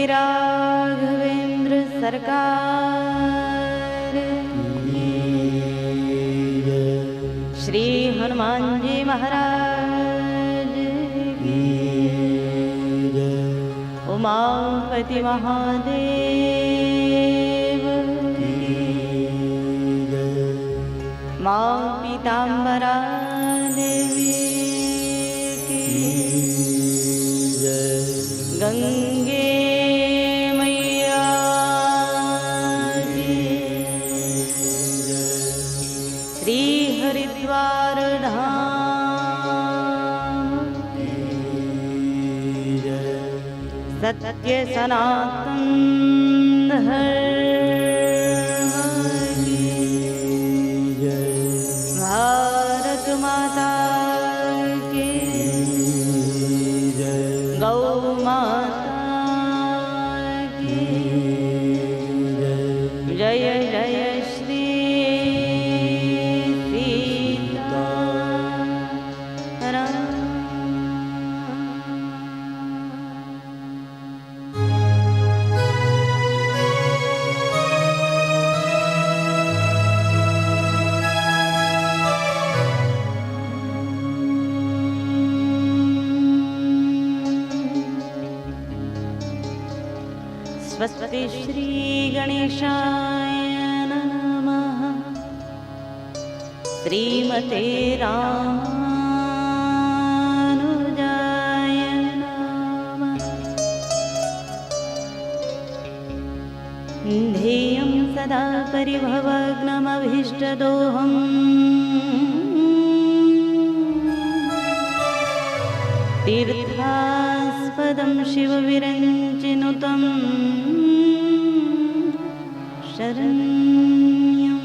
राघवेंद्र सरकार, श्री हनुमान जी महाराज की, उमापति महादेव की, माँ पीताम्बरा देवी की, गंगे मैया की, श्री हरिद्वार धाम, सत्य सनातन धर्म की, भारत माता की, गौ माता की, जय जय श्री सीताराम। स्वस्ति श्री गणेशाय नमः। श्रीमते रामानुजाय नमः। ध्येयं सदा परिभवग्नमभीष्टदोहम् तीर्थास्पदं शिवविरञ्चिनुतं शरण्यम्।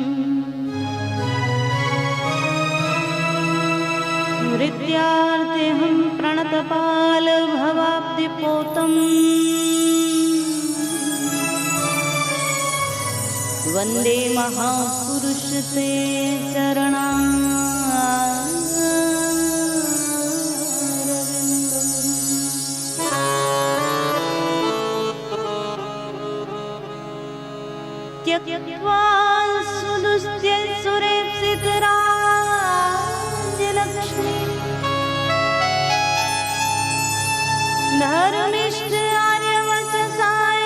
हृद्यार्तेऽहं प्रणतपालभवाब्धिपोतम् वन्दे महापुरुष ते त्यक्त्वा सुदुस्त्य सुरेप्सितराज्यलक्ष्मी धर्मिष्ठ आर्यवचसाय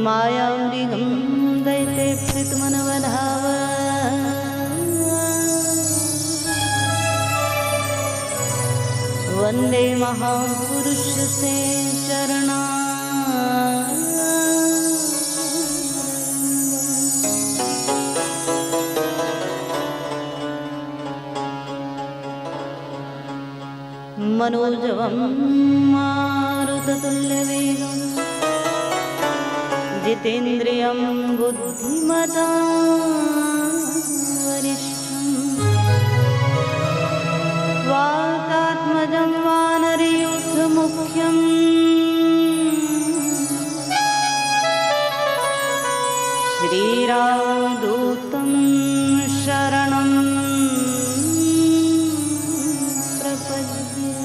मायामृगं दैतेप्सितमनवधाव वन्दे महापुरुष ते चरणा। मनोजवं मारुततुल्यवेगं जितेन्द्रियं बुद्धिमतां वरिष्ठम् वातात्मजं वानरयूथमुख्यम् श्रीरामदूतं शरणं प्रपद्ये।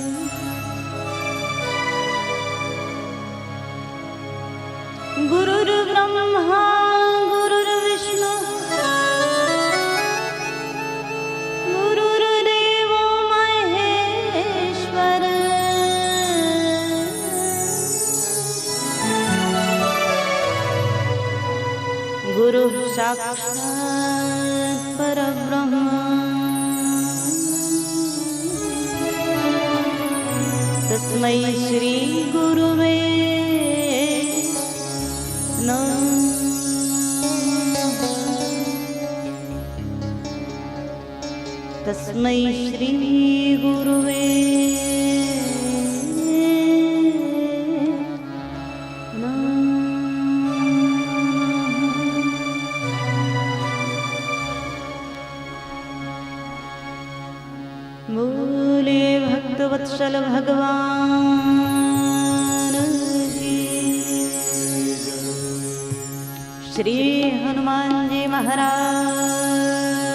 गुरुर्ब्रह्मा गुरुर्विष्णु गुरुर्देवो महेश्वर गुरुः साक्षात् परब्रह्म तस्मै श्री गुरुवे तस्मै श्री गुरुवे बोले भक्तवत्सल भगवान की, श्री हनुमान जी महाराज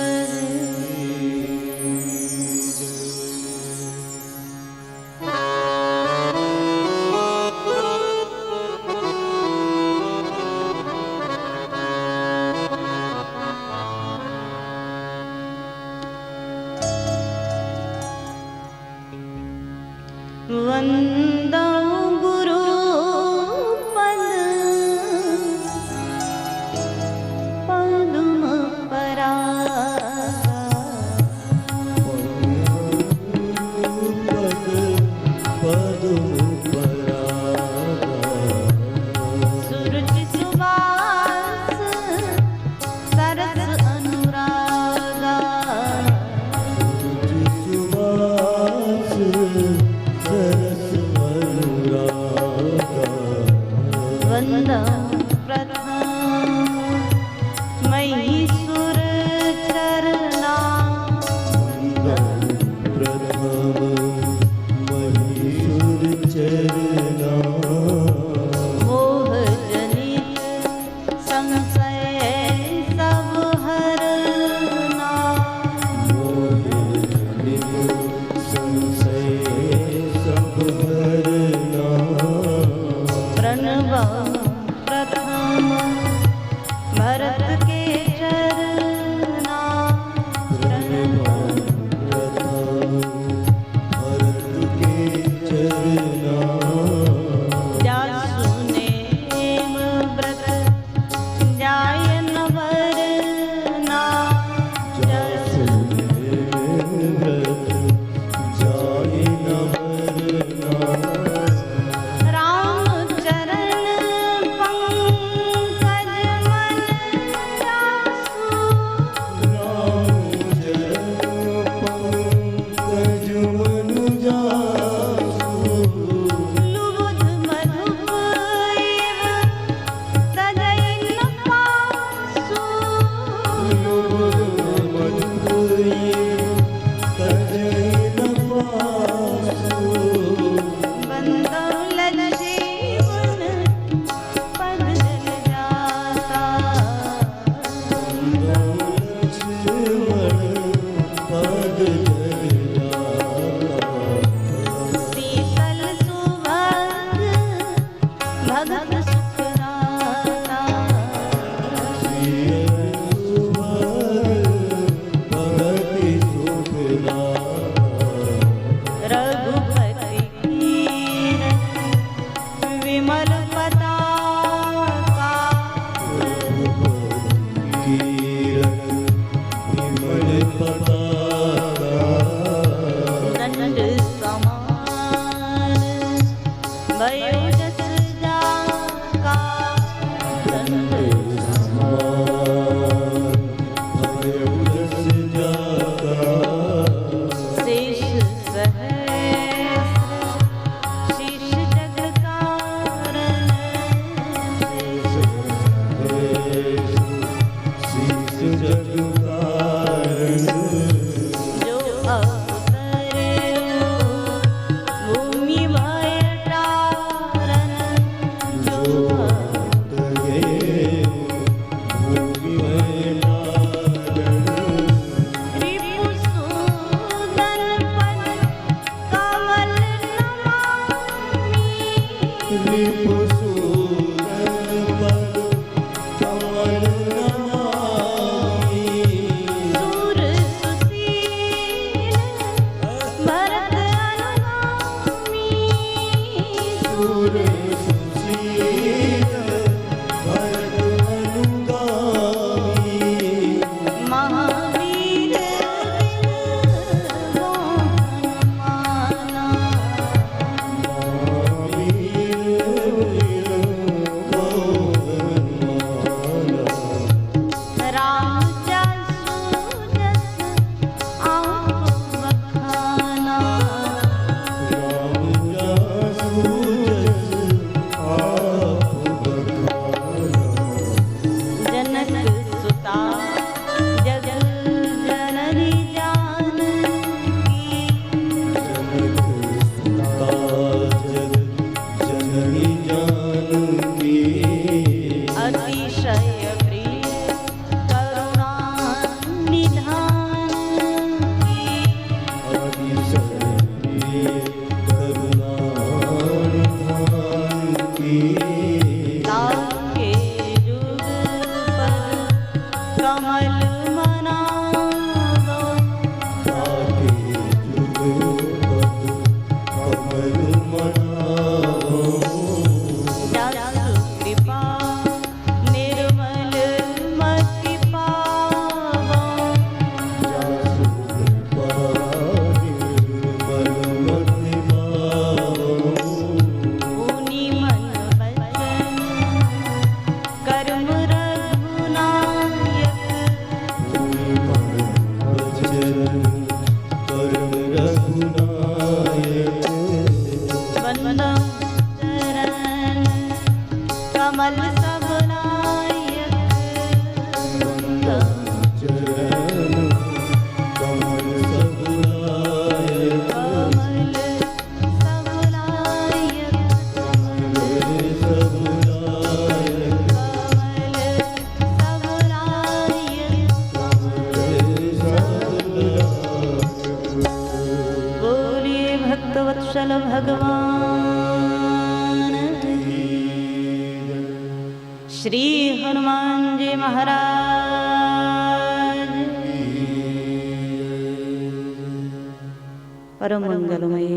वत्सल भगवान श्री हनुमान जी महाराज परम मंगलमय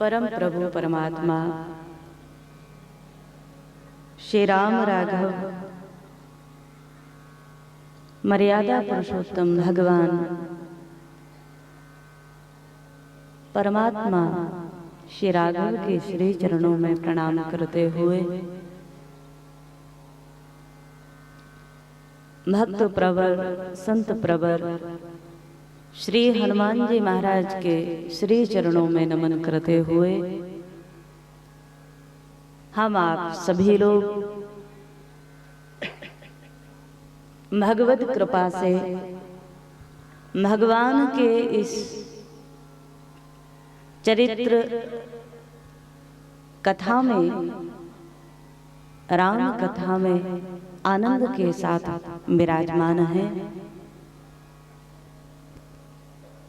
परम प्रभु परमात्मा श्री राम राघव मर्यादा पुरुषोत्तम भगवान परमात्मा श्री राघव के श्री चरणों में प्रणाम करते हुए भक्त प्रवर संत प्रवर श्री हनुमान जी महाराज के श्री चरणों में नमन करते हुए हम आप सभी लोग भगवत कृपा से भगवान के इस चरित्र कथा में राम कथा में आनंद के साथ विराजमान है।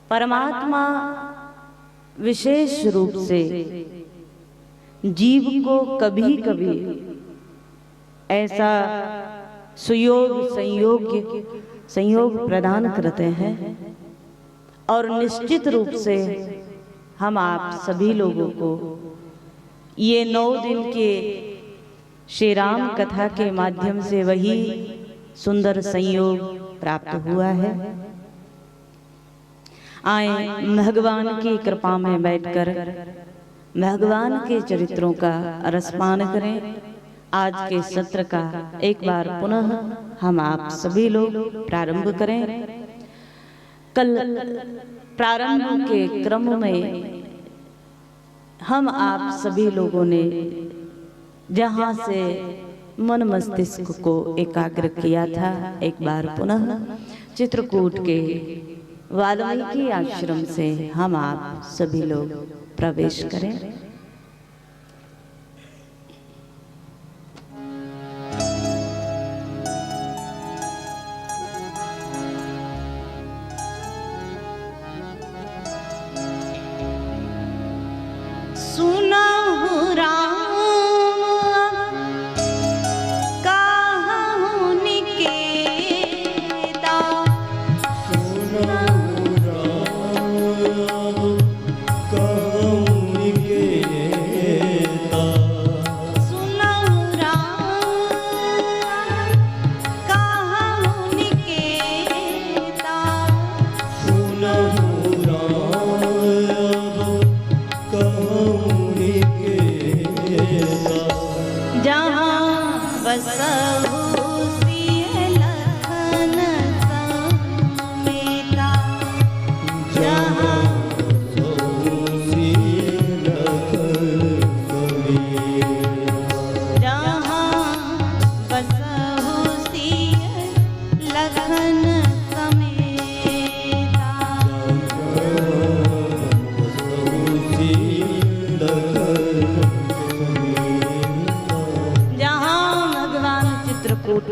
परमात्मा विशेष रूप से जीव को कभी कभी ऐसा संयोग प्रदान करते हैं और निश्चित रूप से हम आप सभी लोगों को ये 9 दिन के श्री राम कथा के माध्यम से वही सुंदर संयोग प्राप्त हुआ है। आए भगवान की कृपा में बैठकर भगवान के चरित्रों का रसपान करें, आज के सत्र का एक बार पुनः हम आप सभी लोग प्रारंभ करें। कल प्रारंभ के क्रम में हम आप सभी लोगों ने जहां से मन मस्तिष्क को एकाग्र किया था, एक बार पुनः चित्रकूट के वाल्मीकि आश्रम से हम आप सभी लोग प्रवेश करें।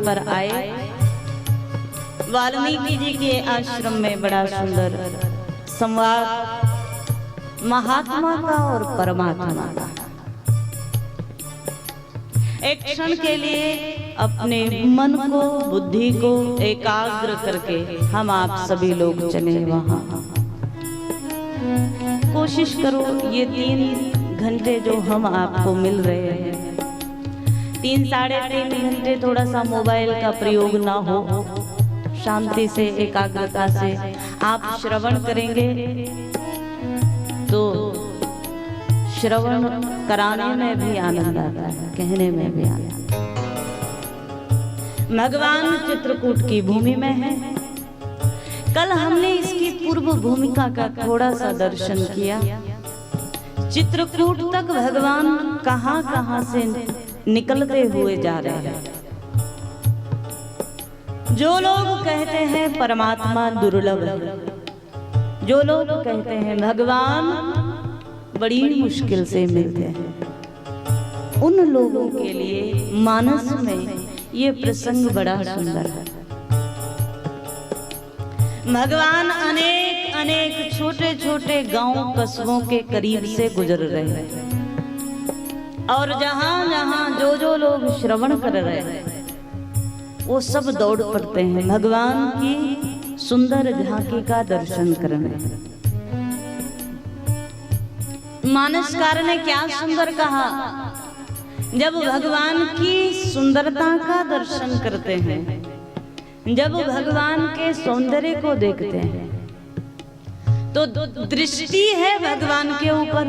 पर आए वाल्मीकि जी के आश्रम में बड़ा सुंदर संवाद महात्मा का और परमात्मा का। एक क्षण के लिए अपने मन को बुद्धि को एकाग्र करके हम आप सभी लोग चले वहां। कोशिश करो ये 3 घंटे जो हम आपको मिल रहे हैं, 3 साढ़े 3 घंटे थोड़ा सा मोबाइल का प्रयोग ना हो, शांति से एकाग्रता से आप श्रवण करेंगे तो श्रवण कराने में भी आनंद आता है, कहने में भी आनंद। भगवान चित्रकूट की भूमि में है। कल हमने इसकी पूर्व भूमिका का थोड़ा सा दर्शन किया। चित्रकूट तक भगवान कहां से निकलते हुए जा रहे हैं। जो लोग कहते हैं परमात्मा दुर्लभ है, जो लोग कहते हैं भगवान बड़ी मुश्किल से मिलते हैं, उन लोगों के लिए मानस में ये प्रसंग बड़ा सुंदर है। भगवान अनेक छोटे छोटे गांव कस्बों के करीब से गुजर रहे हैं और जहां जहां जो लोग श्रवण कर रहे हैं वो सब दौड़ पड़ते हैं भगवान की सुंदर झांकी का दर्शन करने। मानसकार ने क्या सुंदर कहा, जब भगवान की सुंदरता का दर्शन करते हैं, जब भगवान के सौंदर्य को देखते हैं तो दृष्टि है भगवान के ऊपर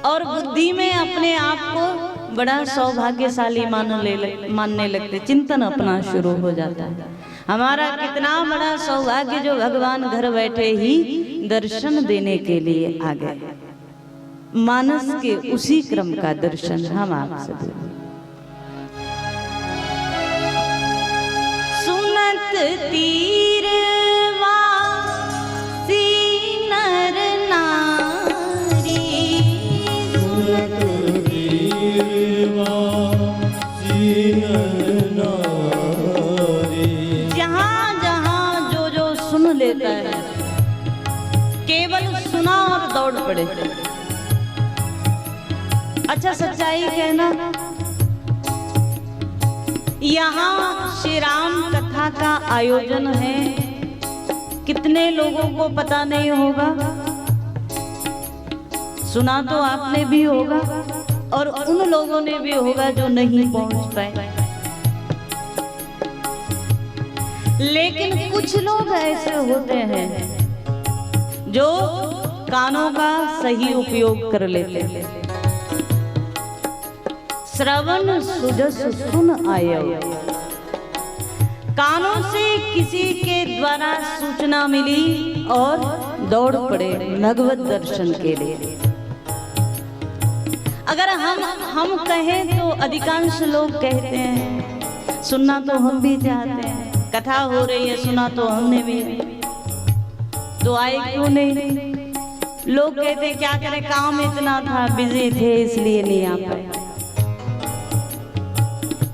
और बुद्धि में अपने आप को बड़ा सौभाग्यशाली मानने लगते, चिंतन अपना शुरू हो जाता है। हमारा कितना बड़ा सौभाग्य जो भगवान घर बैठे ही दर्शन देने के लिए आ गए। मानस के उसी क्रम का दर्शन हम आपसे सुनत तीर जहां जहां जो सुन लेता है केवल सुना और दौड़ पड़े। अच्छा सच्चाई कहना, यहाँ श्री राम कथा का आयोजन है, कितने लोगों को पता नहीं होगा, सुना तो आपने भी होगा और उन लोगों ने भी होगा जो नहीं पहुंच पाए। लेकिन कुछ लोग ऐसे होते हैं जो कानों का सही उपयोग कर लेते हैं, श्रवण सुजस सुन आयो। कानों से किसी के द्वारा सूचना मिली और दौड़ पड़े भगवत दर्शन के लिए। अगर हम कहें तो अधिकांश लोग कहते हैं सुनना तो हम भी चाहते हैं, कथा हो रही है सुना तो हमने भी, तो आए क्यों नहीं? लोग कहते क्या करें, काम इतना था, बिजी थे इसलिए नहीं आ पाए।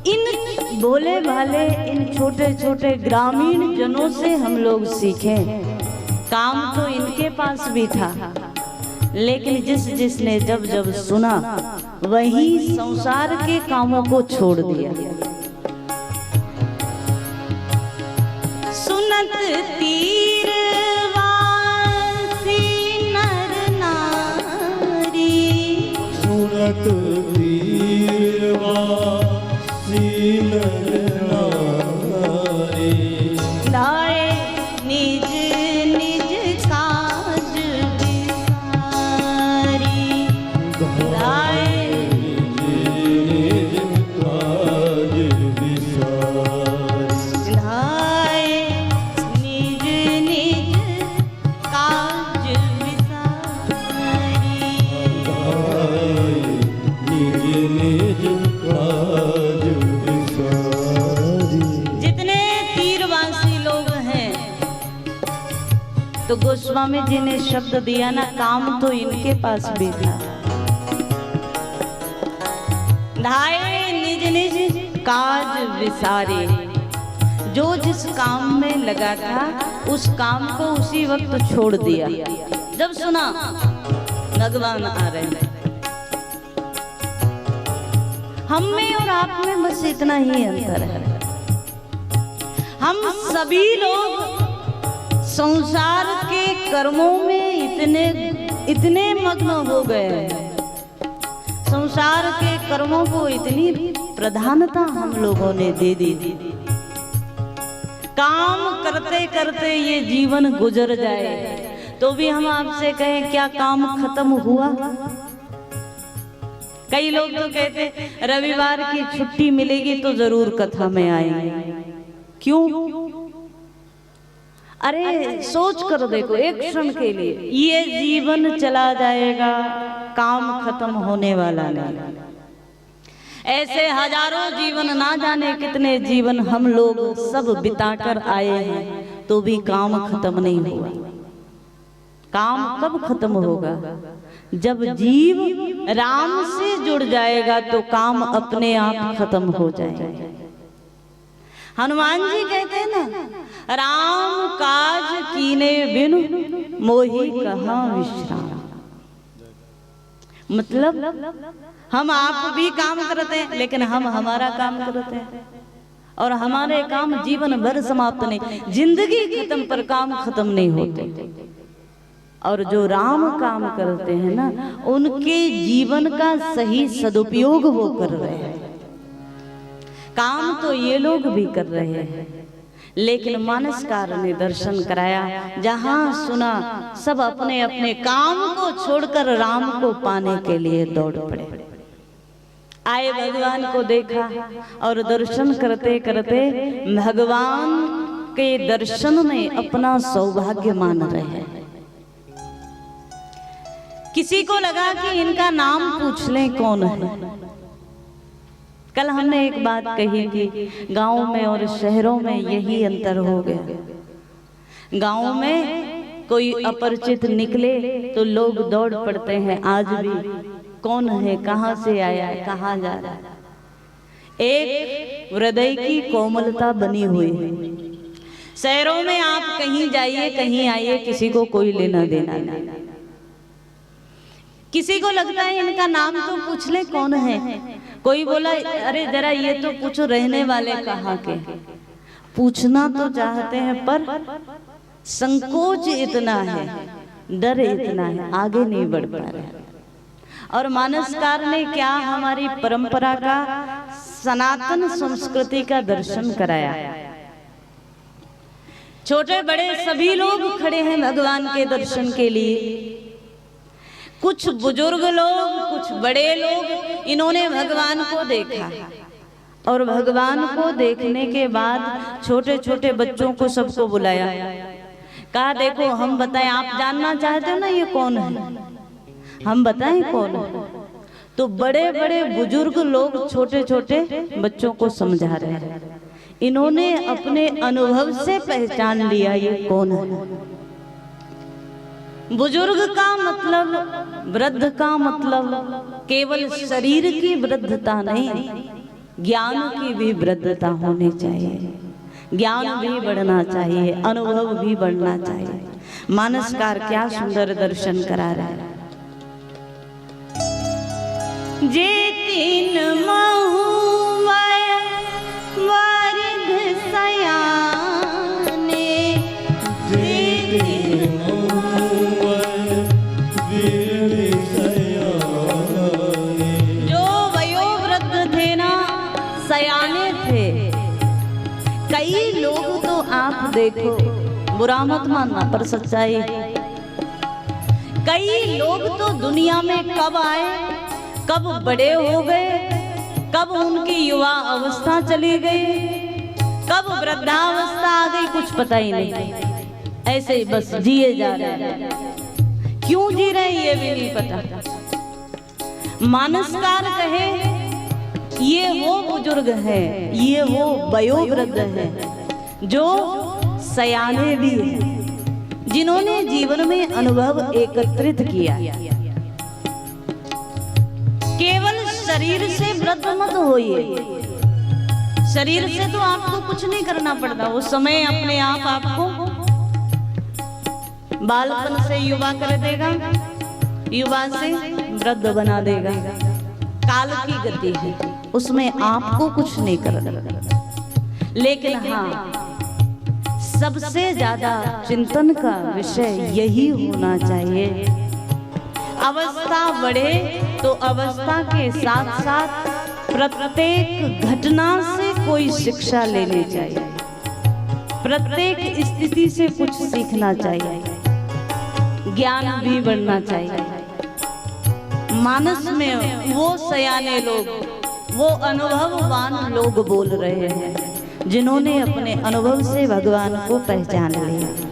इन भोले भाले इन छोटे छोटे ग्रामीण जनों से हम लोग सीखें। काम तो इनके पास भी था, लेकिन जिसने जब जब सुना वही संसार के कामों को छोड़ दिया। सुनत तीर वासी नर नारी, सुनत तीर वासी नर नारी, लाए निज निज काज बिसारी, लाए निज काज बिसारी, लाए निज निज काज बिसारी। निज निज काज बिसारी। जितने तीरवासी लोग हैं, तो गोस्वामी जी ने शब्द दिया ना, काम तो इनके पास भी था। ढाए निज निज काज विसारे, जो जिस काम में लगा था उस काम को उसी वक्त छोड़ दिया जब सुना भगवान आ रहे हैं। हम में और आप में बस इतना ही अंतर है, हम सभी लोग संसार के कर्मों में इतने मग्न हो गए हैं, संसार के कर्मों को इतनी प्रधानता हम लोगों ने दे दी। काम करते करते ये जीवन गुजर जाए तो भी हम आपसे कहें क्या काम खत्म हुआ? कई लोग तो कहते रविवार की छुट्टी मिलेगी तो जरूर कथा में आएंगे। क्यों? अरे सोच कर देखो एक क्षण के लिए, ये जीवन चला जाएगा, काम खत्म होने वाला नहीं। ऐसे हजारों जीवन, ना जाने कितने जीवन हम लोग सब बिताकर आए हैं, तो भी काम खत्म नहीं हुआ। काम कब खत्म होगा? जब जीव राम से जुड़ जाएगा तो काम अपने आप खत्म हो जाएगा। हनुमान जी कहते हैं ना, राम काज कीने बिनु मोहि कहाँ विश्राम। मतलब हम आप भी काम करते हैं, लेकिन हम हमारा काम करते हैं और हमारे काम जीवन भर समाप्त नहीं, जिंदगी खत्म पर काम खत्म नहीं होते। और जो राम काम करते हैं ना, उनके जीवन का सही सदुपयोग वो कर रहे हैं। काम तो ये लोग भी कर रहे हैं, लेकिन मानसकार ने दर्शन कराया, जहां सुना सब अपने अपने काम को छोड़कर राम को पाने के लिए दौड़ पड़े। आए, भगवान को देखा और दर्शन करते करते भगवान के दर्शन में अपना सौभाग्य मान रहे हैं। किसी को लगा कि इनका नाम पूछ लें कौन है। कल हमने एक बात कही थी, गांव में और शहरों में यही अंतर हो गया। गांव में कोई अपरिचित निकले तो लोग दौड़ पड़ते हैं, आज भी कौन है, कहां से आया है, कहां जा रहा है। एक हृदय की कोमलता बनी हुई है। शहरों में आप कहीं जाइए कहीं आइए, किसी को कोई लेना देना नहीं। किसी को लगता है इनका नाम तो पूछ ले कौन है। कोई बोला अरे जरा ये तो पूछो रहने वाले कहाँ के। पूछना तो चाहते हैं पर संकोच इतना है, डर इतना है, आगे नहीं बढ़ पा रहे। और मानसकार ने क्या हमारी परंपरा का, सनातन संस्कृति का दर्शन कराया। छोटे बड़े सभी लोग खड़े हैं भगवान के दर्शन के लिए। कुछ बुजुर्ग लोग, कुछ बड़े लोग, इन्होंने भगवान को देखा और भगवान को देखने के बाद छोटे छोटे बच्चों को सबको बुलाया, कहा देखो हम बताएं, आप जानना चाहते हो ना ये कौन है, हम बताएं कौन है। तो बड़े बड़े बुजुर्ग लोग छोटे छोटे बच्चों को समझा रहे हैं, इन्होंने अपने अनुभव से पहचान लिया ये कौन है। बुजुर्ग का मतलब, वृद्ध का मतलब केवल शरीर की वृद्धता नहीं, ज्ञान की भी वृद्धता होनी चाहिए, ज्ञान भी बढ़ना चाहिए, अनुभव भी बढ़ना चाहिए। मानसकार क्या सुंदर दर्शन करा रहा है। जे तीन महुवय वारिध सयाने, जे तीन जो वयोवृद्ध थे ना, सयाने थे। कई लोग तो आप देखो, बुरा मत मानना पर सच्चाई, कई लोग तो दुनिया में कब आए, कब बड़े हो गए, कब उनकी युवा अवस्था चली गई, कब वृद्धावस्था आ गई, कुछ पता ही नहीं, ऐसे ही बस जिए जा रहे हैं। क्यों जी रहे ये भी नहीं पता। मानसकार कहे ये वो बुजुर्ग है, ये वो वयोवृद्ध है जो सयाने भी है, जिन्होंने जीवन में अनुभव एकत्रित किया। केवल शरीर से वृद्ध मत होइए, शरीर से तो आपको कुछ नहीं करना पड़ता, वो समय अपने आप आपको बालपन से युवा कर देगा, युवा से वृद्ध बना देगा। काल की गति है, उसमें आपको कुछ नहीं करना। लेकिन हाँ, सबसे ज्यादा चिंतन का विषय यही होना चाहिए, अवस्था बढ़े तो अवस्था के साथ साथ प्रत्येक घटना से कोई शिक्षा लेनी चाहिए, प्रत्येक स्थिति से कुछ सीखना चाहिए, ज्ञान भी बढ़ना चाहिए। मानस में वो सयाने लोग, वो अनुभववान लोग बोल रहे हैं जिन्होंने अपने अनुभव से भगवान को पहचान लिया।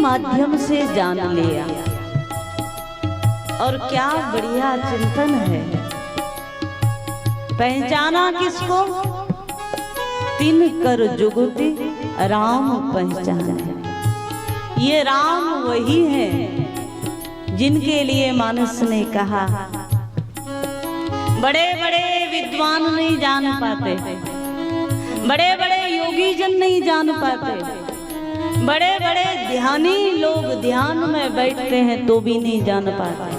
माध्यम से जान लिया, और क्या बढ़िया चिंतन है। पहचाना किसको? तिन कर जुगति राम पहचाने। ये राम वही है जिनके लिए मानस ने कहा, बड़े बड़े विद्वान नहीं जान पाते, बड़े बड़े योगी जन नहीं जान पाते, बड़े बड़े ध्यानी लोग ध्यान में बैठते हैं तो भी नहीं जान पाते।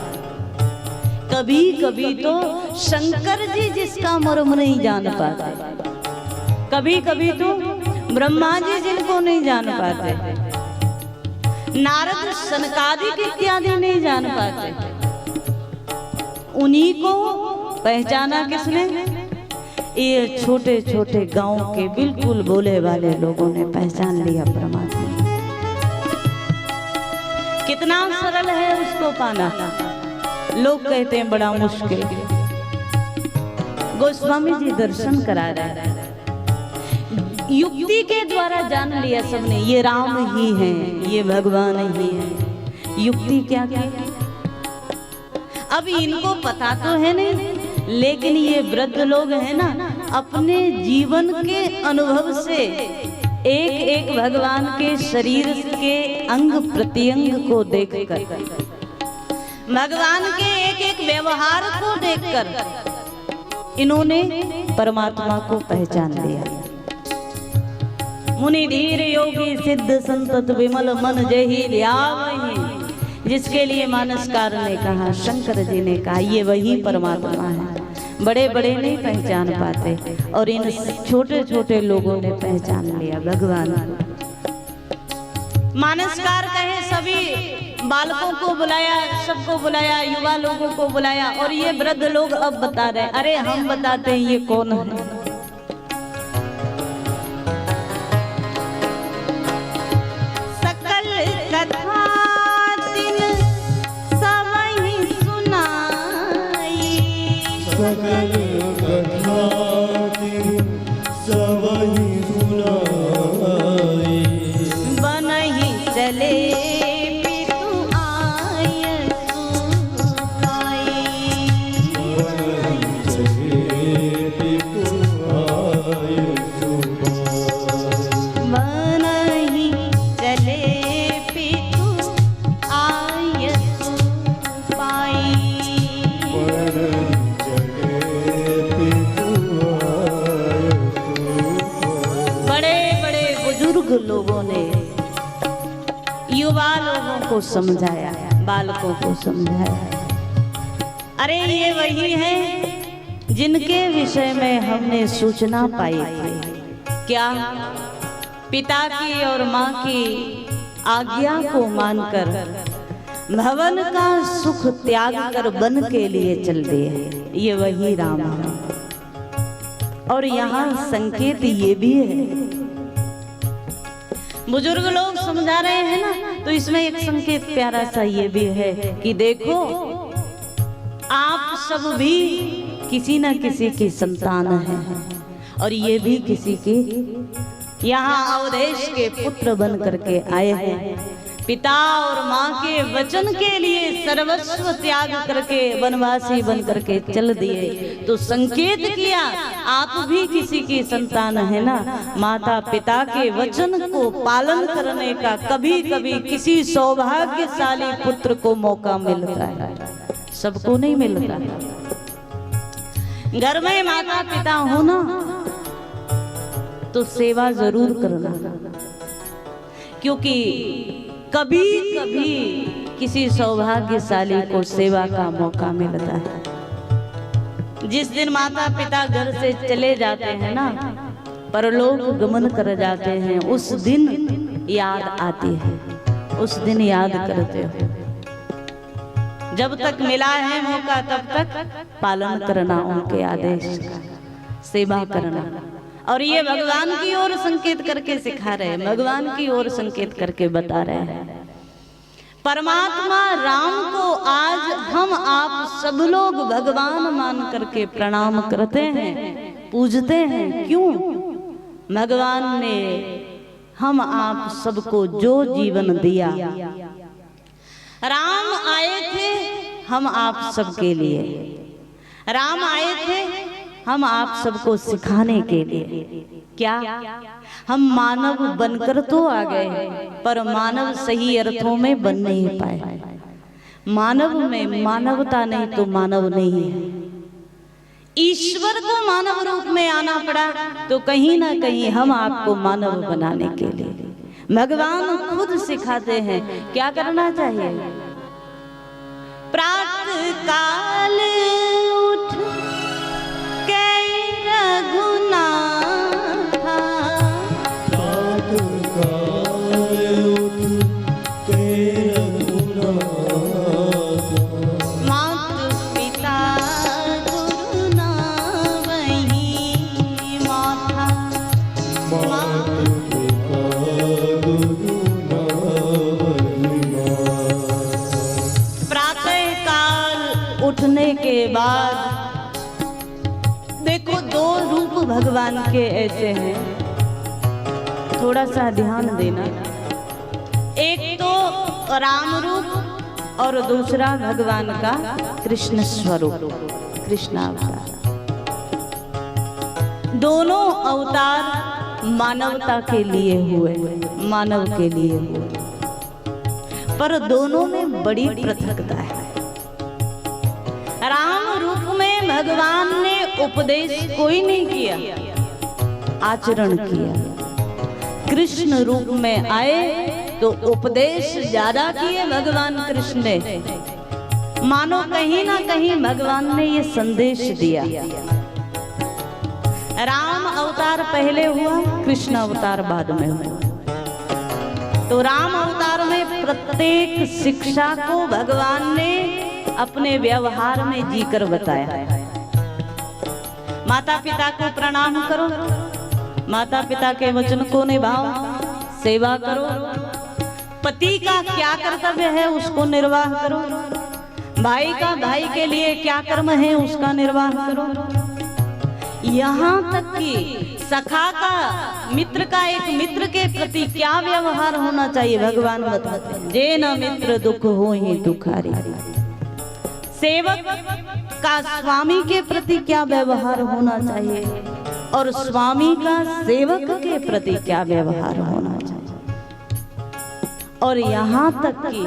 कभी कभी तो शंकर जी जिसका मर्म नहीं जान पाते, कभी कभी तो ब्रह्मा जी जिनको नहीं जान पाते, नारद सनकादिक इत्यादि नहीं जान पाते, उन्हीं को पहचाना किसने? ये छोटे छोटे गांव के बिल्कुल भोले वाले लोगों ने पहचान लिया परमात्मा। कितना सरल है उसको पाना, लोग कहते हैं बड़ा मुश्किल। गोस्वामी जी दर्शन करा रहे हैं, युक्ति के द्वारा जान लिया सबने, ये राम ही है, ये भगवान ही है। युक्ति क्या की? अब इनको पता तो है नहीं, लेकिन ये वृद्ध लोग हैं ना, अपने जीवन के अनुभव से एक एक भगवान के शरीर के अंग प्रत्यंग को देखकर, भगवान के एक एक व्यवहार को देखकर इन्होंने परमात्मा को पहचान लिया। मुनि धीर योगी सिद्ध संतत विमल मन जही ध्यावहि, जिसके लिए मानसकार ने कहा, शंकर जी ने कहा, ये वही परमात्मा है। बड़े बड़े नहीं पहचान पाते और इन छोटे छोटे लोगों ने पहचान लिया भगवान को। मानसकार कहे सभी बालकों को बुलाया, सबको बुलाया, युवा लोगों को बुलाया और ये वृद्ध लोग अब बता रहे, अरे हम बताते हैं ये कौन है। सकल कथा दिन सबहि सुनाई, सकल कथा दिन सबहि सुनाई, बनहि चले पितु आयसु पाई, बनहि चले पितु आयसु पाई। बड़े बड़े बुजुर्ग लोगों ने युवा लोगों को समझाया, बालकों को समझाया, अरे ये वही है जिनके विषय में हमने सूचना पाई थी। क्या? पिता की और माँ की आज्ञा को मानकर भवन का सुख त्याग कर वन के लिए चल दिए, ये वही राम है। और यहाँ संकेत ये भी है, बुजुर्ग लोग समझा रहे हैं ना, तो इसमें एक संकेत प्यारा सा ये भी है कि देखो आप सब भी किसी न किसी की संतान हैं और ये भी किसी की यहाँ अवधेश के पुत्र बन करके आए हैं। पिता और माँ के वचन के लिए सर्वस्व त्याग करके वनवासी बन करके चल दिए, तो संकेत किया आप भी किसी की संतान है ना। माता पिता के वचन को पालन करने का कभी कभी किसी सौभाग्यशाली पुत्र को मौका मिलता है, सबको नहीं मिलता। घर में माता पिता हो ना तो सेवा जरूर करना, क्योंकि कभी कभी किसी सौभाग्यशाली को सेवा का मौका मिलता है। जिस दिन माता पिता घर से चले जाते हैं ना, परलोक गमन कर जाते हैं, उस दिन याद आती है, उस दिन याद करते हो। जब तक मिला है मौका तब तक पालन करना उनके आदेश का, सेवा करना। और ये भगवान की ओर संकेत करके सिखा रहे हैं, भगवान की ओर संकेत करके बता रहे हैं। परमात्मा राम को आज हम आप सब लोग भगवान मान करके प्रणाम करते हैं, पूजते हैं। क्यों? भगवान ने हम आप सबको जो जीवन दिया, राम आए थे हम आप सबके लिए, राम आए थे हम आप सबको सिखाने के लिए। क्या? हम मानव बनकर तो आ गए, पर मानव सही अर्थों में बन नहीं पाए। मानव में मानवता नहीं तो मानव नहीं है। ईश्वर को मानव रूप में आना पड़ा, तो कहीं ना कहीं हम आपको मानव बनाने के लिए भगवान खुद सिखाते हैं क्या करना चाहिए। प्रातः काल उठ के रघुनाथा, प्रातः काल उठ के रघुनाथा, मातु पिता गुरु नावहि माथा, मातु पिता गुरु नावहि माथा। प्रातः काल उठने के बाद देखो दो रूप भगवान के ऐसे हैं, थोड़ा सा ध्यान देना। एक तो राम रूप और दूसरा भगवान का कृष्ण स्वरूप, कृष्ण अवतार। दोनों अवतार मानवता के लिए हुए, मानव के लिए हुए, पर दोनों में बड़ी पृथकता है। राम रूप में भगवान ने उपदेश कोई नहीं किया, आचरण किया। कृष्ण रूप में आए तो उपदेश ज्यादा किए भगवान कृष्ण ने। मानो कहीं ना कहीं भगवान ने ये संदेश दिया। राम अवतार पहले हुआ, कृष्ण अवतार बाद में हुआ। तो राम अवतार में प्रत्येक शिक्षा को भगवान ने अपने व्यवहार में जीकर बताया। माता पिता को प्रणाम करो, माता पिता के वचन को निभाओ, सेवा करो, पति का क्या कर्तव्य है उसको निर्वाह करो, भाई का भाई के लिए क्या कर्म है उसका निर्वाह करो। यहाँ तक कि सखा का, मित्र का एक मित्र के प्रति क्या व्यवहार होना चाहिए भगवान बताते हैं। जे न मित्र दुख हो ही दुखारी। सेवक का स्वामी के प्रति क्या व्यवहार होना चाहिए और स्वामी का सेवक के प्रति क्या व्यवहार होना चाहिए। और यहाँ तक कि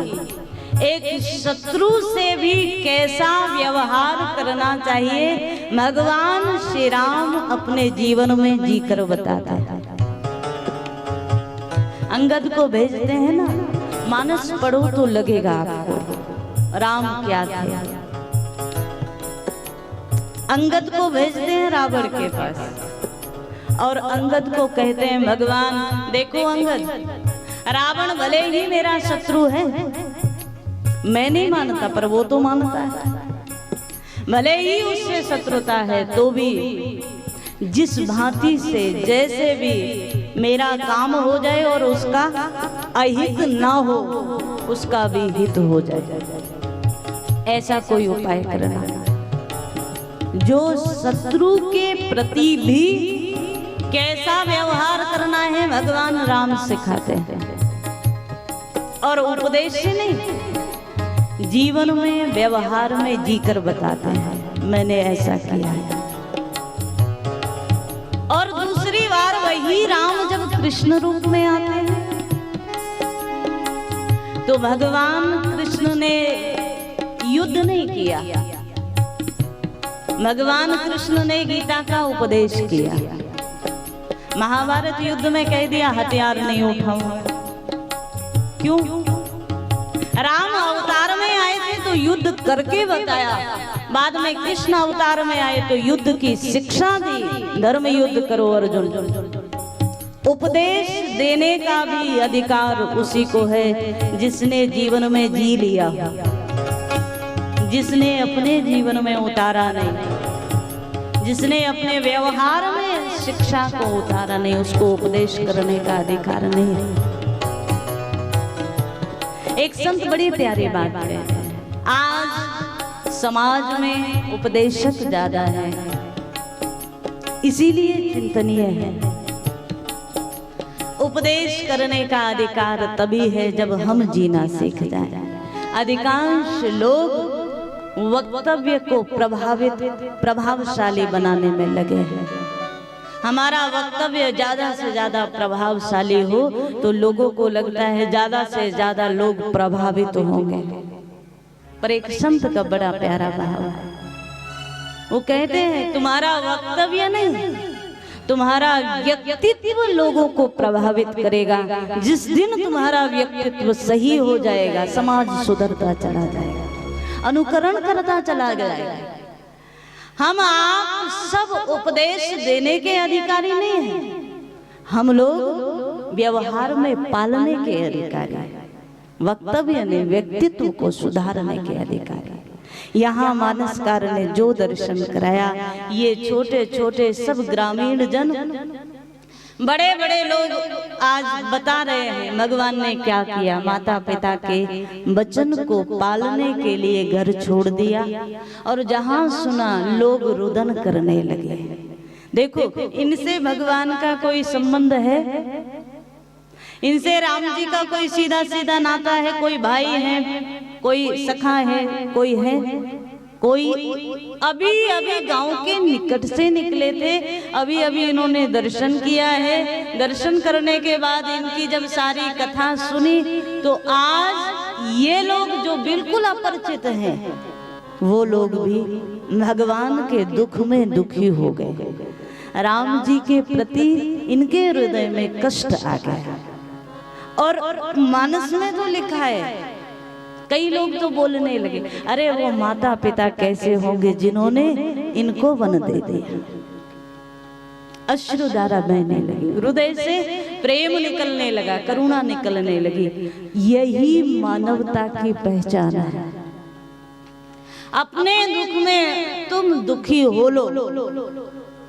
एक शत्रु से भी कैसा व्यवहार करना चाहिए भगवान श्री राम अपने जीवन में जीकर बताते हैं। अंगद को भेजते हैं ना, मानस पढ़ो तो लगेगा आपको राम क्या थे। अंगद को भेजते हैं रावण के पास और अंगद को कहते हैं भगवान देखो अंगद, रावण भले ही मेरा शत्रु है, मैं नहीं मानता पर वो तो मानता है। भले ही उससे शत्रुता है तो भी जिस भांति से जैसे भी मेरा काम हो जाए और उसका अहित ना हो, उसका भी हित हो जाए, ऐसा कोई उपाय करना। जो शत्रु के प्रति भी कैसा व्यवहार करना है भगवान राम सिखाते हैं। और उपदेश से नहीं, जीवन में व्यवहार में जीकर बताते हैं मैंने ऐसा किया है। और दूसरी बार वही राम जब कृष्ण रूप में आते हैं तो भगवान कृष्ण ने युद्ध नहीं किया, भगवान कृष्ण ने गीता का उपदेश किया। महाभारत युद्ध में कह दिया हथियार नहीं उठाऊंगा। क्यों? राम अवतार में आए थे तो युद्ध करके बताया, बाद में कृष्ण अवतार में आए तो युद्ध की शिक्षा दी, धर्म युद्ध करो अर्जुन। उपदेश देने का भी अधिकार उसी को है जिसने जीवन में जी लिया, जिसने अपने जीवन में उतारा नहीं, जिसने अपने व्यवहार में शिक्षा को उतारा नहीं, उसको उपदेश करने का अधिकार नहीं है। एक संत बड़ी प्यारी बात है, आज समाज में उपदेशक ज्यादा है, इसीलिए चिंतनीय है। उपदेश करने का अधिकार तभी है जब हम जीना सीख जाएं। अधिकांश लोग वक्तव्य को प्रभावशाली बनाने में लगे हैं। हमारा वक्तव्य ज्यादा से ज्यादा प्रभावशाली हो तो लोगों को लगता है ज्यादा से ज्यादा लोग प्रभावित होंगे। पर एक संत का बड़ा प्यारा भाव है, वो कहते हैं तुम्हारा वक्तव्य नहीं, तुम्हारा व्यक्तित्व लोगों को प्रभावित करेगा। जिस दिन तुम्हारा व्यक्तित्व सही हो जाएगा, समाज सुधरता चला जाएगा, अनुकरण करता चला जाएगा। हम आप सब उपदेश देने के अधिकारी नहीं हैं, हम लोग व्यवहार में पालने के अधिकारी हैं, वक्तव्य ने व्यक्तित्व को सुधारने के अधिकारी। यहाँ मानसकार ने जो दर्शन कराया, ये छोटे छोटे सब ग्रामीण जन, बड़े बड़े लोग आज बता रहे हैं भगवान ने क्या किया। माता पिता के वचन को पालने के लिए घर छोड़ दिया और जहां सुना लोग रुदन करने लगे। देखो, इनसे भगवान का कोई संबंध है? इनसे राम जी का कोई सीधा सीधा नाता है? कोई भाई है, कोई सखा है, कोई है? कोई अभी अभी गांव के निकट से निकले थे, अभी अभी इन्होंने दर्शन किया है। दर्शन करने के बाद इनकी जब सारी कथा सुनी तो आज ये लोग जो बिल्कुल अपरिचित हैं वो लोग भी भगवान के दुख में दुखी हो गए। राम जी के प्रति इनके हृदय में कष्ट आ गया। और मानस में तो लिखा है, कई लोग तो बोलने लगे, अरे वो माता पिता कैसे होंगे जिन्होंने इनको वन दे दिया। अश्रुधारा बहने लगी, हृदय से प्रेम निकलने लगा, करुणा निकलने लगी। यही मानवता की पहचान है। अपने दुख में तुम दुखी हो लो,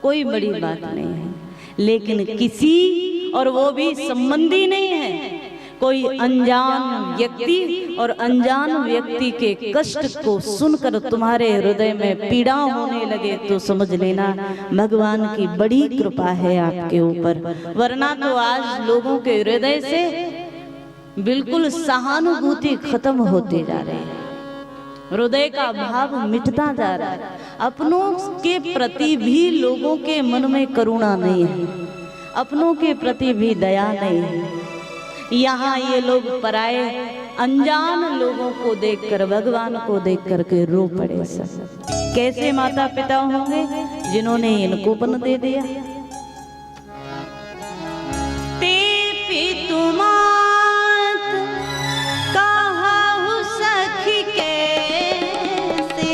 कोई बड़ी बात नहीं है, लेकिन किसी, और वो भी संबंधी नहीं है, कोई अनजान व्यक्ति और अनजान व्यक्ति के कष्ट को सुनकर तुम्हारे हृदय में पीड़ा होने लगे तो समझ लेना भगवान की बड़ी कृपा है आपके ऊपर। वरना तो आज लोगों के हृदय से बिल्कुल सहानुभूति खत्म होती जा रही है, हृदय का भाव मिटता जा रहा है। अपनों के प्रति भी लोगों के मन में करुणा नहीं है, अपनों के प्रति भी दया नहीं है। यहाँ ये लोग पराए अनजान लोगों को देखकर, भगवान को देख करके रो पड़े। सब कैसे माता पिता होंगे जिन्होंने इनको वन दे दिया। ते पितु मात कहु सखी कैसे,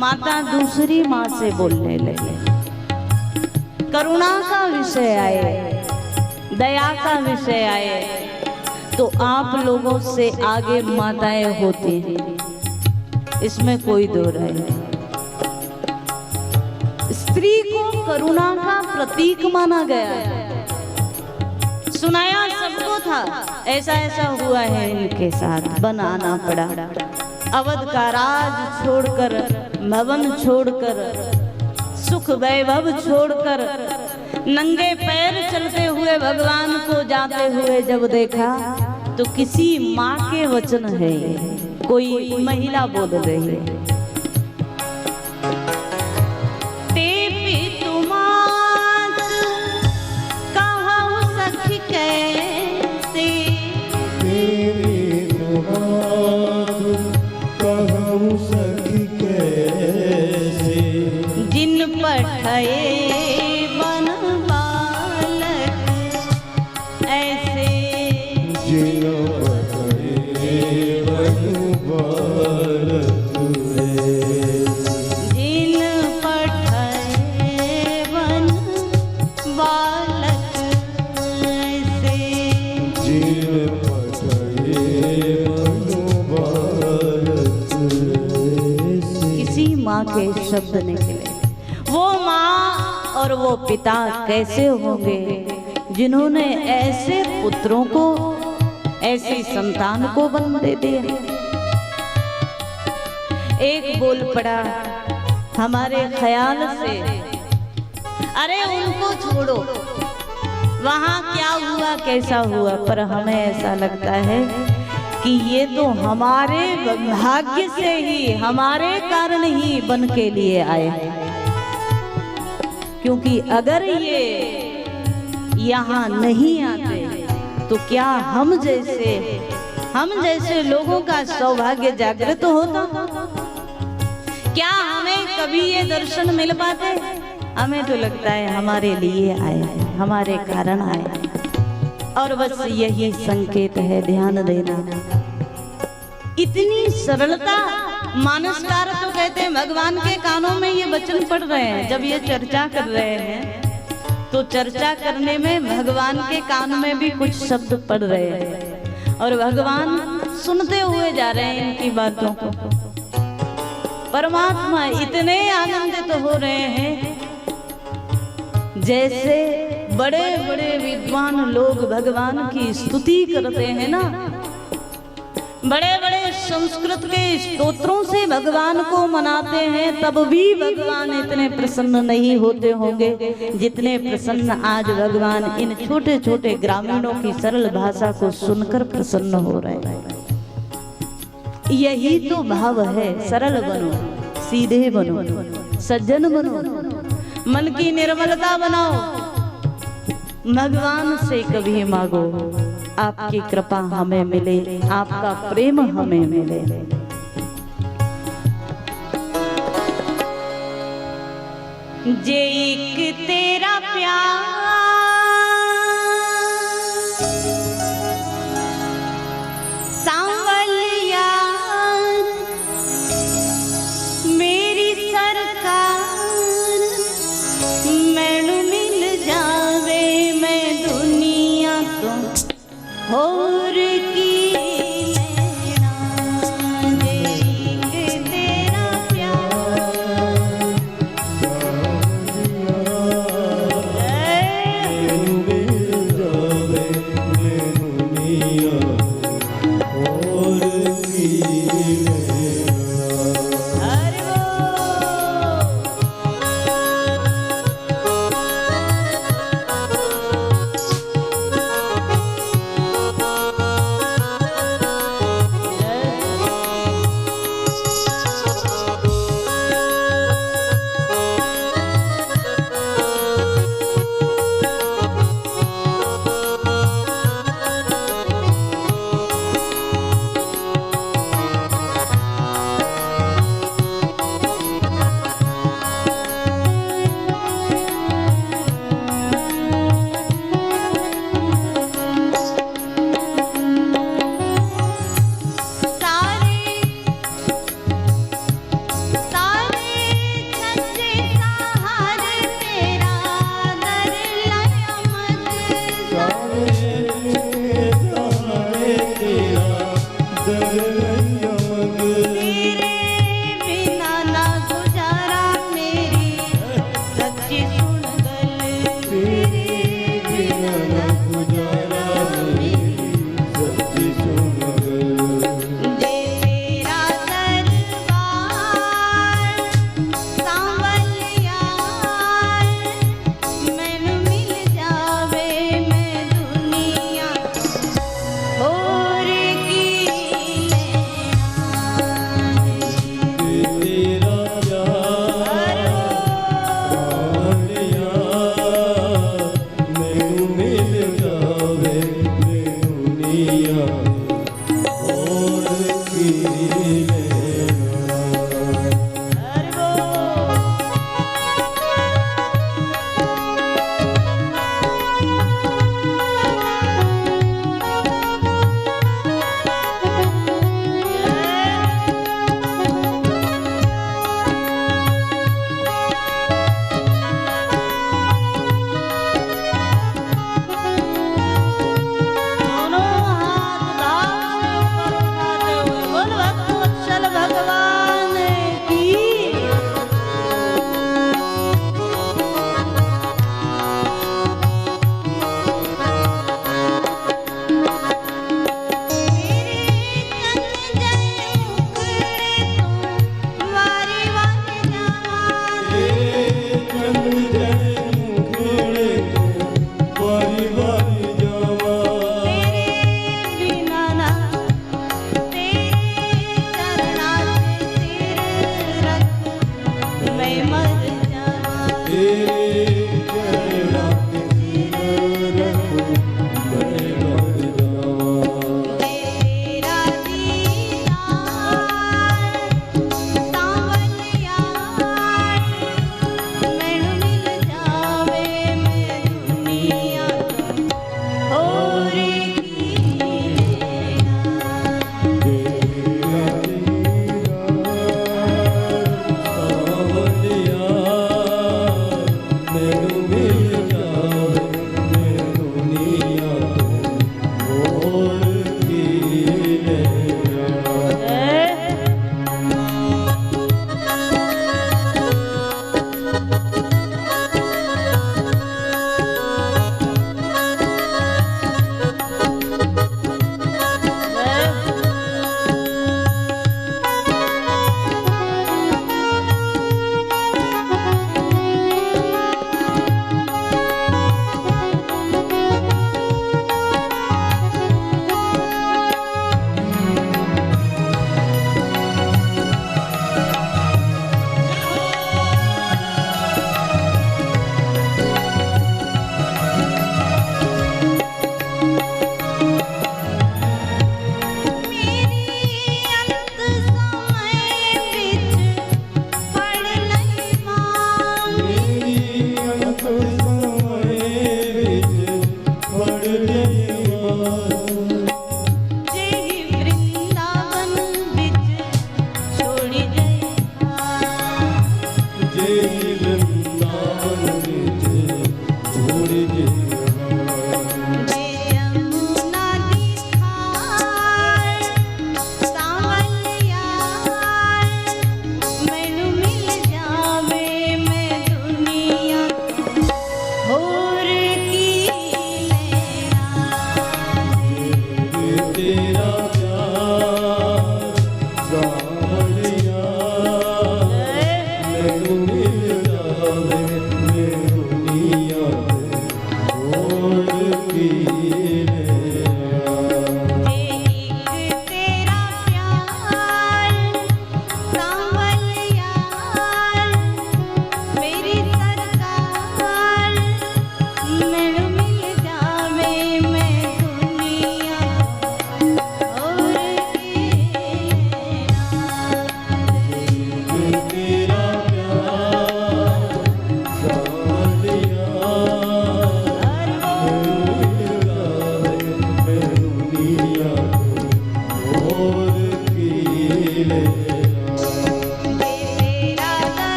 माता दूसरी माँ से बोलने लगे। करुणा का विषय आए, दया का विषय आए तो आप लोगों से आगे माताएं होती हैं, इसमें कोई दो राय नहीं। स्त्री को करुणा का प्रतीक माना गया है, सुनाया सबको था, ऐसा ऐसा हुआ है इनके साथ, बनाना पड़ा। अवध का राज छोड़कर, भवन छोड़कर, सुख वैभव छोड़कर, नंगे पैर चलते हुए भगवान को जाते हुए जब देखा तो किसी माँ के वचन है, कोई महिला बोल रही है। जिन पठाए वन बालक ऐसे, जिन पठाए वन बालक जिन पठाए वन बालक ऐसे, जिन पठाए वन बालक ऐसे। किसी माँ के शब्द निकले। वो माँ और वो पिता कैसे होंगे जिन्होंने ऐसे पुत्रों को, ऐसी संतान को वन दे दिया। एक बोल पड़ा हमारे ख्याल से, अरे उनको छोड़ो, वहां क्या हुआ कैसा हुआ, पर हमें ऐसा लगता है कि ये तो हमारे भाग्य से ही, हमारे कारण ही वन के लिए आए हैं। क्योंकि अगर ये यहाँ नहीं आते तो क्या हम जैसे लोगों का सौभाग्य जागृत होता? क्या हमें कभी ये दर्शन मिल पाते? हमें तो लगता है हमारे लिए आए हैं, हमारे कारण आए हैं। और बस यही संकेत है, ध्यान देना। इतनी सरलता, मानसकार तो कहते हैं भगवान के कानों में ये वचन पढ़ रहे हैं, जब ये चर्चा कर रहे हैं तो चर्चा करने में भगवान के कान में भी कुछ शब्द पढ़ रहे हैं और भगवान सुनते हुए जा रहे हैं इनकी बातों को। परमात्मा इतने आनंदित हो रहे हैं जैसे बड़े बड़े विद्वान लोग भगवान की स्तुति करते हैं ना, बड़े बड़े संस्कृत के स्तोत्रों से भगवान को मनाते हैं, तब भी भगवान इतने प्रसन्न नहीं होते होंगे जितने प्रसन्न आज भगवान इन छोटे छोटे ग्रामीणों की सरल भाषा को सुनकर प्रसन्न हो रहे हैं। यही तो भाव है, सरल बनो, सीधे बनो, सज्जन बनो, मन की निर्मलता बनाओ, भगवान से कभी मांगो आपकी कृपा हमें मिले, आपका प्रेम हमें मिले। जे एक तेरा प्यार सांवलिया मेरी सरकार, मैनू मिल जावे मैं दुनिया तो होर की लेना। जे एक तेरा प्यार दोनों हाथ दास पर उठाते हुए बोल भक्त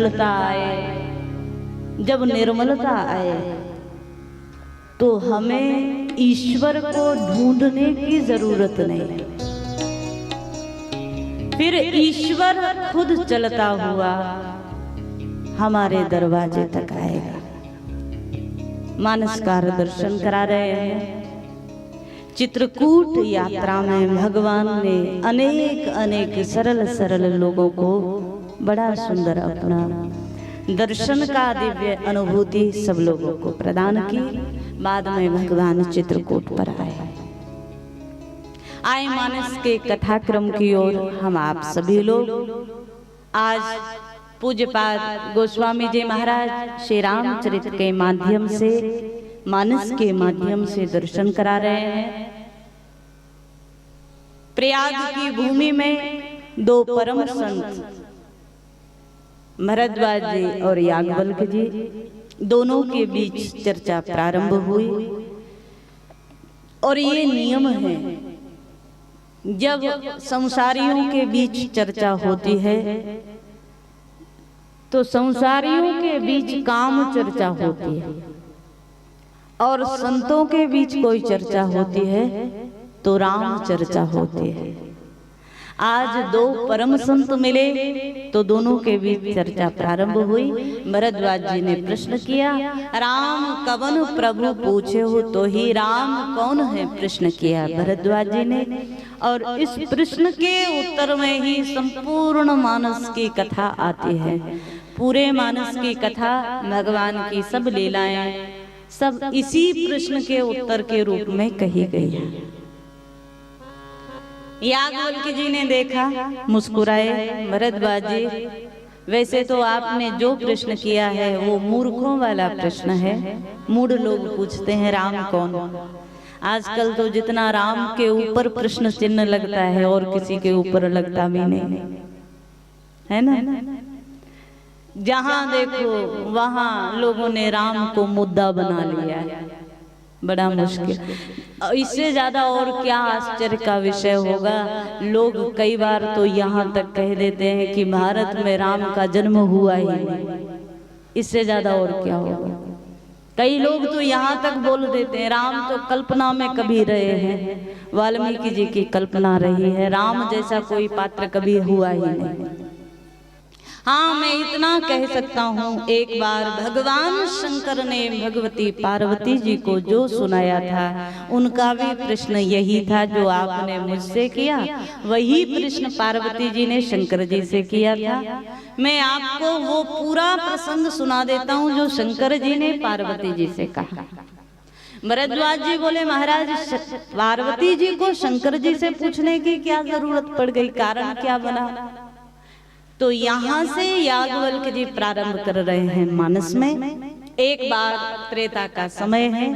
सरलता आए, जब निर्मलता आए, तो हमें ईश्वर को ढूंढने की जरूरत नहीं। फिर ईश्वर खुद चलता हुआ हमारे दरवाजे तक आएगा। मानसकार दर्शन करा रहे हैं। चित्रकूट यात्रा में भगवान ने अनेक अनेक सरल सरल लोगों को बड़ा सुंदर अपना दर्शन का दिव्य अनुभूति सब लोगों को प्रदान की। बाद में भगवान चित्रकूट पर आए मानस के कथाक्रम की ओर हम आप सभी लोग आज पूज्यपाद गोस्वामी जी महाराज श्री रामचरित के माध्यम से, मानस के माध्यम से दर्शन करा रहे हैं। प्रयाग की भूमि में दो परम संत भरद्वाज जी और याज्ञवल्क्य जी दोनों के बीच चर्चा प्रारंभ हुई। और ये नियम है, जब संसारियों के बीच चर्चा होती है तो संसारियों के बीच काम चर्चा होती है, और संतों के बीच कोई चर्चा होती है तो राम चर्चा होती है। आज दो परम संत मिले तो दोनों के बीच चर्चा प्रारंभ हुई। भरद्वाज जी ने प्रश्न किया, राम कवन प्रभु पूछे हो तो ही राम कौन है, प्रश्न किया भरद्वाज जी ने। और इस प्रश्न के उत्तर में ही संपूर्ण मानस की कथा आती है। पूरे मानस की कथा, भगवान की सब लीलाएं सब इसी प्रश्न के उत्तर के रूप में कही गई है। याज्ञवल्क्य जी ने देखा, मुस्कुराए, भरद्वाज जी वैसे तो आपने जो प्रश्न किया है वो मूर्खों वाला प्रश्न है। मूढ़ लोग पूछते हैं राम कौन। आजकल तो जितना राम के ऊपर प्रश्न चिन्ह लगता है और किसी के ऊपर लगता भी नहीं है ना। जहां देखो वहां लोगों ने राम को मुद्दा बना लिया है। बड़ा मुश्किल, इससे ज्यादा और क्या आश्चर्य का विषय होगा। लोग कई बार तो यहाँ तक कह देते हैं कि भारत में राम का जन्म हुआ ही नहीं। इससे ज्यादा और क्या होगा। कई लोग तो यहाँ तक बोल देते हैं राम तो कल्पना में कभी रहे हैं, वाल्मीकि जी की कल्पना रही है, राम जैसा कोई पात्र कभी हुआ ही नहीं। हाँ, मैं इतना कह सकता हूँ, एक बार भगवान शंकर ने भगवती पार्वती जी को जो सुनाया था उनका भी प्रश्न यही था जो आपने मुझसे किया, वही प्रश्न पार्वती जी ने शंकर जी से किया था। मैं आपको वो पूरा प्रसंग सुना देता हूँ जो शंकर जी ने पार्वती जी से कहा। भरद्वाज जी बोले, महाराज पार्वती जी को शंकर जी से पूछने की क्या जरूरत पड़ गई, कारण क्या बना। तो यहाँ से याज्ञवल्क्य जी प्रारंभ कर रहे हैं मानस में। एक बार त्रेता का समय है।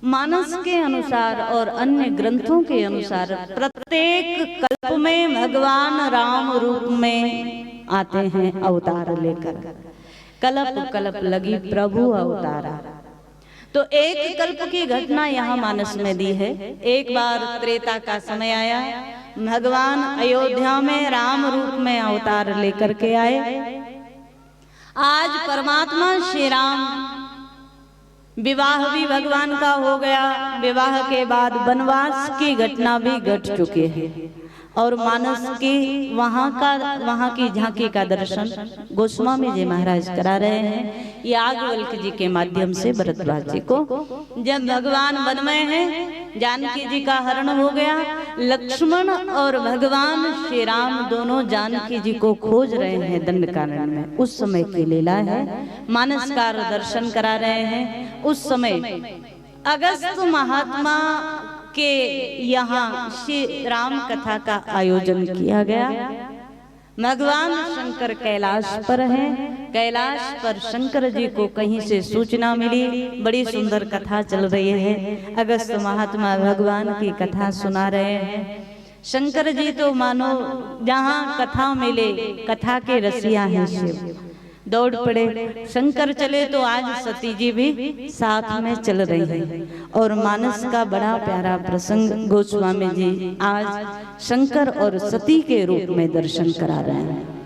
मानस के अनुसार और अन्य ग्रंथों के अनुसार प्रत्येक कल्प में भगवान राम रूप में आते हैं अवतार लेकर। कल्प कल्प लगी प्रभु अवतारा। तो एक कल्प की घटना यहाँ मानस में दी है। एक बार त्रेता का समय आया, भगवान अयोध्या में राम रूप में अवतार लेकर के आए। आज परमात्मा श्री राम, विवाह भी भगवान का हो गया, विवाह के बाद वनवास की घटना भी घट चुकी है और मानस की वहां की झांकी का दर्शन गोस्वामी जी महाराज करा रहे हैं याज्ञवल्क्य जी के माध्यम से भरद्वाज जी को। जब भगवान वन में हैं, जानकी जी का हरण हो गया, लक्ष्मण और भगवान श्री राम दोनों जानकी जी को खोज रहे हैं दंडकारण्य में। उस समय की लीला है, मानसकार दर्शन करा रहे हैं। उस समय अगस्त महात्मा के यहाँ श्री राम कथा का आयोजन किया गया। भगवान शंकर कैलाश पर हैं। कैलाश पर शंकर जी को कहीं से सूचना मिली, बड़ी सुंदर कथा चल रही है। अगस्त महात्मा भगवान की कथा सुना रहे हैं। शंकर जी तो मानो जहाँ कथा मिले, कथा के रसिया हैं शिव, दौड़ पड़े। शंकर चले तो आज सती जी भी साथ में चल रही है। और मानस का बड़ा प्यारा प्रसंग गोस्वामी जी आज शंकर और सती के रूप में दर्शन करा रहे हैं।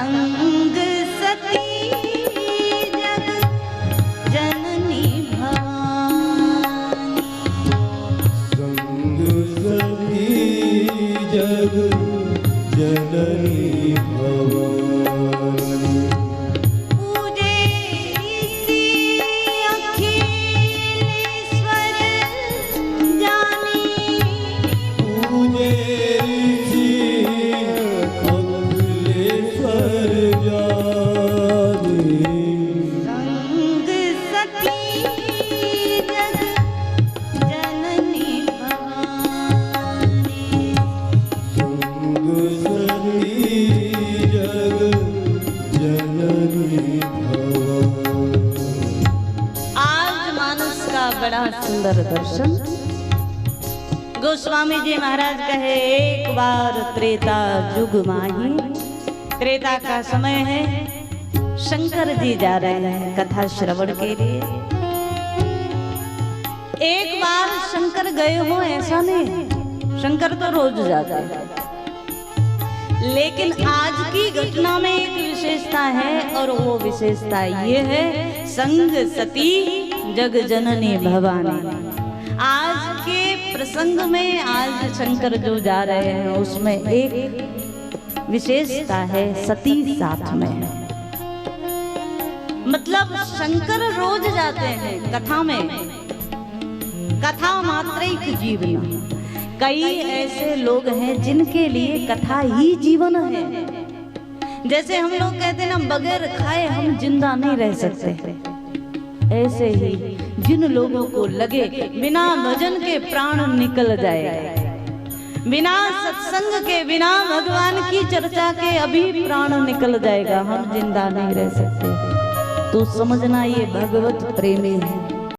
संग सती जग जननी भवानी। संग सती जग जननी भवानी। पूजे ऋषि अखिलेश्वर जानी। पूजे ऋषि अखिलेश्वर जानी। संग सती जग जननी भवानी। संग सती जग जननी भवानी। आज मानस का बड़ा सुंदर दर्शन। गोस्वामी जी महाराज कहे एक बार त्रेता जुग माही। त्रेता का समय है, शंकर जी जा रहे हैं कथा श्रवण के लिए। एक बार शंकर गए हो ऐसा नहीं, शंकर तो रोज जाते हैं, लेकिन आज की घटना में एक विशेषता है और वो विशेषता ये है संग सती जग जननी भवानी। आज के प्रसंग में आज शंकर जो जा रहे हैं उसमें एक विशेषता है, सती साथ में है। मतलब शंकर रोज जाते हैं कथा में, कथा मात्रिक जीवन। कई ऐसे लोग हैं जिनके लिए कथा ही जीवन है। जैसे हम लोग कहते हैं ना, बगैर खाए हम जिंदा नहीं रह सकते। ऐसे ही जिन लोगों को लगे बिना भजन के प्राण निकल जाएगा, बिना सत्संग के, बिना भगवान की चर्चा के अभी प्राण निकल जाएगा, हम जिंदा नहीं रह सकते, तो समझना ये भगवत प्रेमी है।